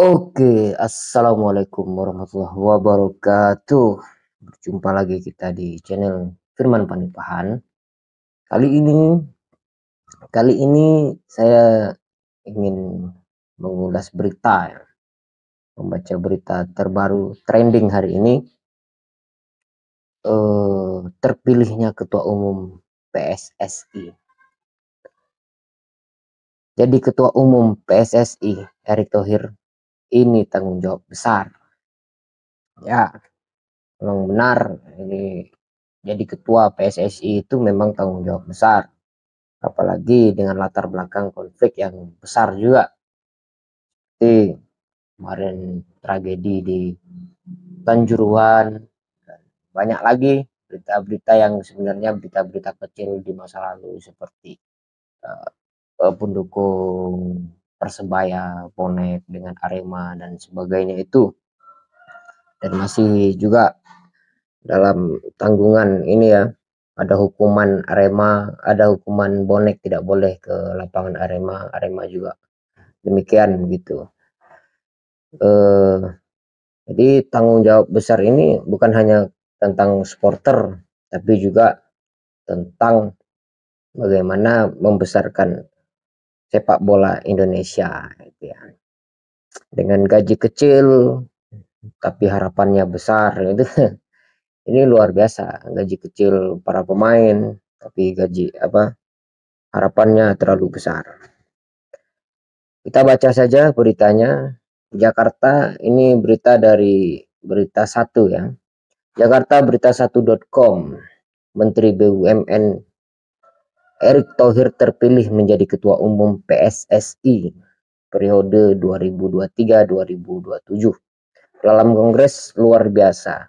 Oke, assalamualaikum warahmatullahi wabarakatuh. Berjumpa lagi kita di channel Firman Panipahan. Kali ini, kali ini saya ingin mengulas berita, ya, membaca berita terbaru trending hari ini. Terpilihnya Ketua Umum PSSI. Jadi Ketua Umum PSSI Erick Thohir ini tanggung jawab besar. Ya, memang benar ini. Jadi ketua PSSI itu memang tanggung jawab besar, apalagi dengan latar belakang konflik yang besar juga. Seperti kemarin tragedi di Kanjuruhan, banyak lagi berita-berita yang sebenarnya berita-berita kecil di masa lalu seperti pendukung Persebaya bonek dengan Arema dan sebagainya itu. Dan masih juga dalam tanggungan ini ya, ada hukuman Arema, ada hukuman bonek tidak boleh ke lapangan Arema, Arema juga demikian gitu. Jadi tanggung jawab besar ini bukan hanya tentang supporter, tapi juga tentang bagaimana membesarkan sepak bola Indonesia gitu ya. Dengan gaji kecil tapi harapannya besar itu. Ini luar biasa, gaji kecil para pemain tapi gaji harapannya terlalu besar. Kita baca saja beritanya. Jakarta, ini berita dari berita satu ya. Jakarta berita1.com. Menteri BUMN Erick Thohir terpilih menjadi Ketua Umum PSSI periode 2023-2027 dalam Kongres luar biasa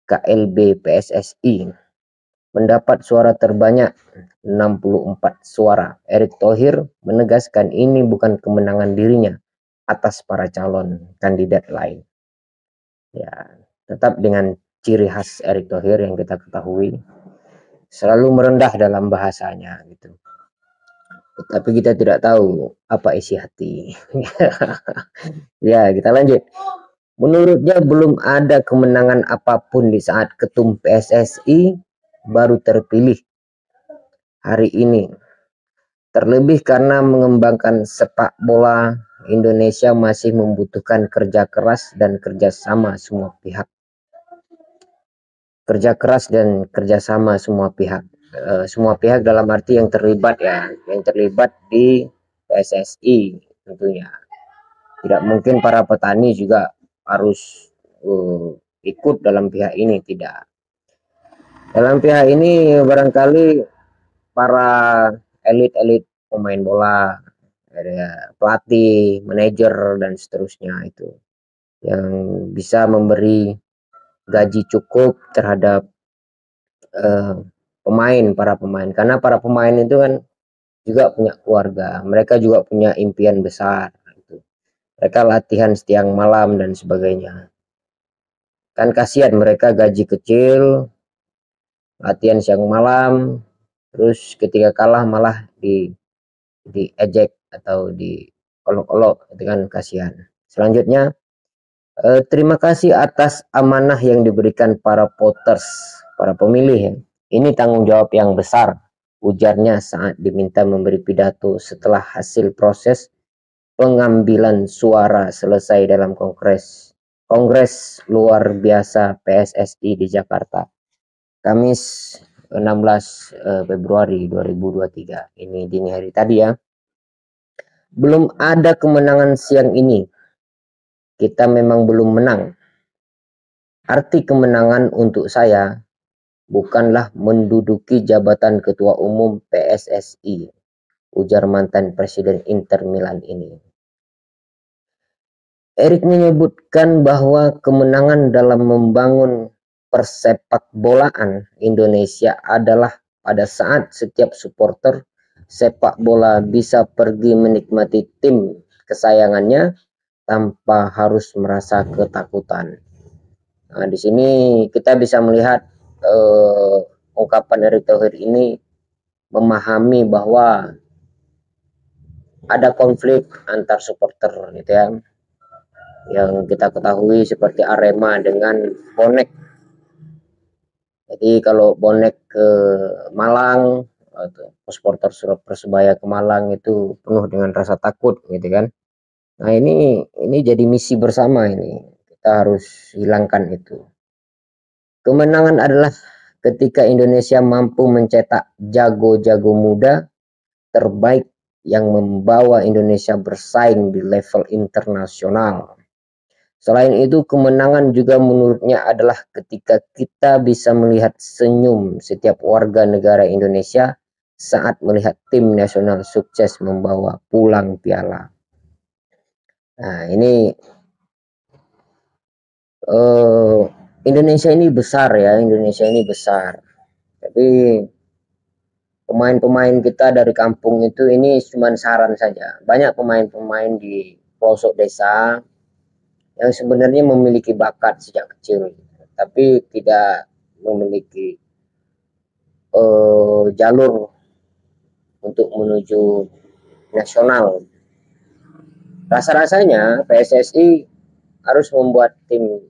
KLB PSSI. Mendapat suara terbanyak 64 suara. Erick Thohir menegaskan ini bukan kemenangan dirinya atas para calon kandidat lain. Ya, tetap dengan ciri khas Erick Thohir yang kita ketahui, selalu merendah dalam bahasanya gitu. Tapi kita tidak tahu apa isi hati. Ya, kita lanjut. Menurutnya belum ada kemenangan apapun di saat ketum PSSI baru terpilih hari ini. Terlebih karena mengembangkan sepak bola Indonesia masih membutuhkan kerja keras dan kerjasama semua pihak. Kerja keras dan kerjasama semua pihak. Semua pihak dalam arti yang terlibat ya, yang terlibat di PSSI tentunya. Tidak mungkin para petani juga harus ikut dalam pihak ini, tidak. Dalam pihak ini barangkali para elit-elit pemain bola, ada pelatih, manajer dan seterusnya itu yang bisa memberi gaji cukup terhadap para pemain, karena para pemain itu kan juga punya keluarga, mereka juga punya impian besar gitu. Mereka latihan siang malam dan sebagainya, kan kasihan mereka gaji kecil, latihan siang malam, terus ketika kalah malah diejek atau diolok-olok, itu kan kasihan. Selanjutnya, terima kasih atas amanah yang diberikan para voters, para pemilih ya. Ini tanggung jawab yang besar, ujarnya saat diminta memberi pidato setelah hasil proses pengambilan suara selesai dalam Kongres luar biasa PSSI di Jakarta, Kamis 16 Februari 2023. Ini dini hari tadi ya. Belum ada kemenangan siang ini. Kita memang belum menang. Arti kemenangan untuk saya bukanlah menduduki jabatan Ketua Umum PSSI, ujar mantan Presiden Inter Milan ini. Erick menyebutkan bahwa kemenangan dalam membangun persepak bolaan Indonesia adalah pada saat setiap supporter sepak bola bisa pergi menikmati tim kesayangannya tanpa harus merasa ketakutan. Nah, di sini kita bisa melihat ungkapan Erick Thohir ini memahami bahwa ada konflik antar supporter gitu ya. yang kita ketahui seperti Arema dengan bonek. Jadi kalau bonek ke Malang atau supporter Persebaya ke Malang itu penuh dengan rasa takut gitu kan. Nah, ini jadi misi bersama ini. Kita harus hilangkan itu. Kemenangan adalah ketika Indonesia mampu mencetak jago-jago muda terbaik yang membawa Indonesia bersaing di level internasional. Selain itu, kemenangan juga menurutnya adalah ketika kita bisa melihat senyum setiap warga negara Indonesia saat melihat tim nasional sukses membawa pulang piala. Nah, ini Indonesia ini besar ya, Indonesia ini besar. Tapi pemain-pemain kita dari kampung itu ini cuma saran saja. Banyak pemain-pemain di pelosok desa yang sebenarnya memiliki bakat sejak kecil, tapi tidak memiliki jalur untuk menuju nasional. Rasa-rasanya PSSI harus membuat tim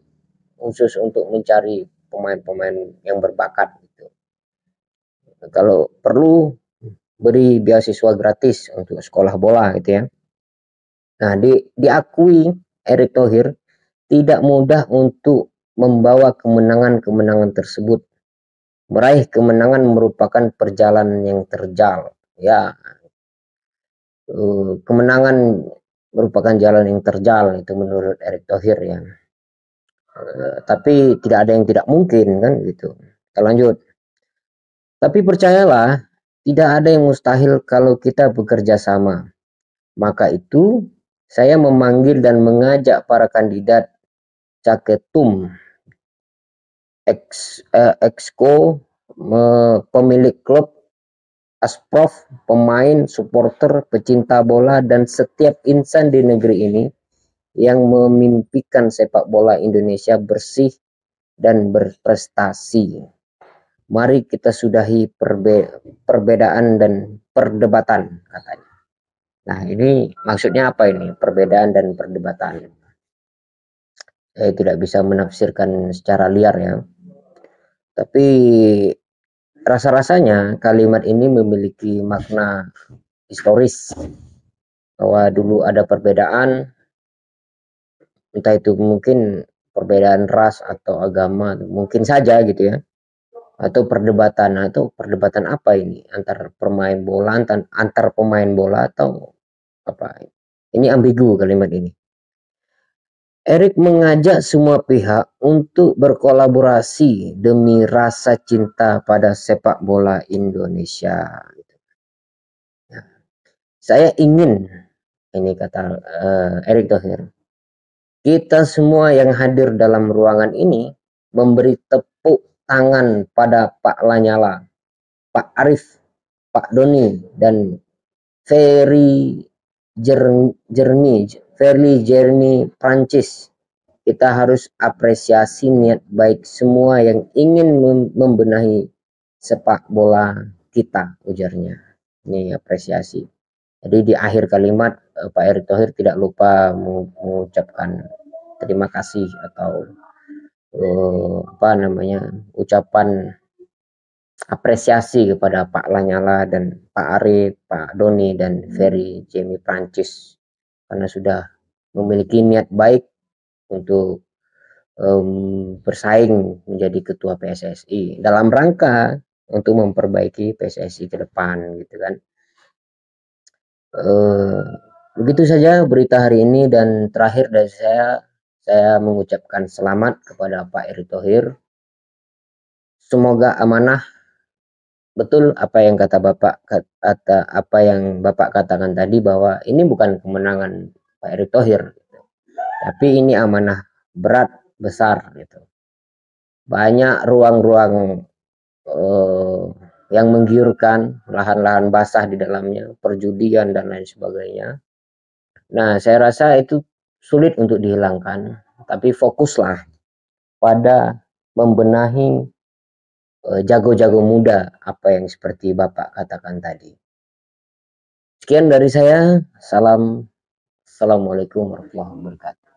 khusus untuk mencari pemain-pemain yang berbakat gitu. Kalau perlu beri beasiswa gratis untuk sekolah bola gitu ya. Nah, diakui Erick Thohir tidak mudah untuk membawa kemenangan-kemenangan tersebut. Meraih kemenangan merupakan perjalanan yang terjal. Ya, kemenangan merupakan jalan yang terjal itu menurut Erick Thohir ya. Tapi tidak ada yang tidak mungkin kan gitu. Kita lanjut. Tapi percayalah, tidak ada yang mustahil kalau kita bekerja sama. Maka itu saya memanggil dan mengajak para kandidat Caketum, Exco, pemilik klub, Asprof, pemain, supporter, pecinta bola, dan setiap insan di negeri ini yang memimpikan sepak bola Indonesia bersih dan berprestasi. Mari kita sudahi perbedaan dan perdebatan, katanya. Nah, ini maksudnya apa ini? Perbedaan dan perdebatan. Saya tidak bisa menafsirkan secara liar ya. Tapi rasa-rasanya kalimat ini memiliki makna historis. Bahwa dulu ada perbedaan, entah itu mungkin perbedaan ras atau agama, mungkin saja gitu ya. Atau perdebatan apa ini? Antar pemain bola, antar pemain bola atau apa? Ini ambigu kalimat ini. Erick mengajak semua pihak untuk berkolaborasi demi rasa cinta pada sepak bola Indonesia. Ya. Saya ingin, ini kata Erick Thohir, kita semua yang hadir dalam ruangan ini memberi tepuk tangan pada Pak Lanyala, Pak Arief, Pak Doni, dan Ferry Jeremy Prancis. Kita harus apresiasi niat baik semua yang ingin membenahi sepak bola kita, ujarnya. Ini apresiasi. Jadi di akhir kalimat Pak Erick Thohir tidak lupa mengucapkan terima kasih atau ucapan apresiasi kepada Pak Lanyala dan Pak Arief, Pak Doni, dan Ferry Jamie Prancis karena sudah memiliki niat baik untuk bersaing menjadi ketua PSSI dalam rangka untuk memperbaiki PSSI ke depan gitu kan. Begitu saja berita hari ini, dan terakhir dari saya mengucapkan selamat kepada Pak Erick Thohir. Semoga amanah betul apa yang apa yang Bapak katakan tadi, bahwa ini bukan kemenangan Pak Erick Thohir, tapi ini amanah berat besar gitu. Banyak ruang-ruang yang menggiurkan, lahan-lahan basah di dalamnya, perjudian dan lain sebagainya. Nah, saya rasa itu sulit untuk dihilangkan, tapi fokuslah pada membenahi jago-jago muda apa yang seperti Bapak katakan tadi. Sekian dari saya. Assalamualaikum warahmatullahi wabarakatuh.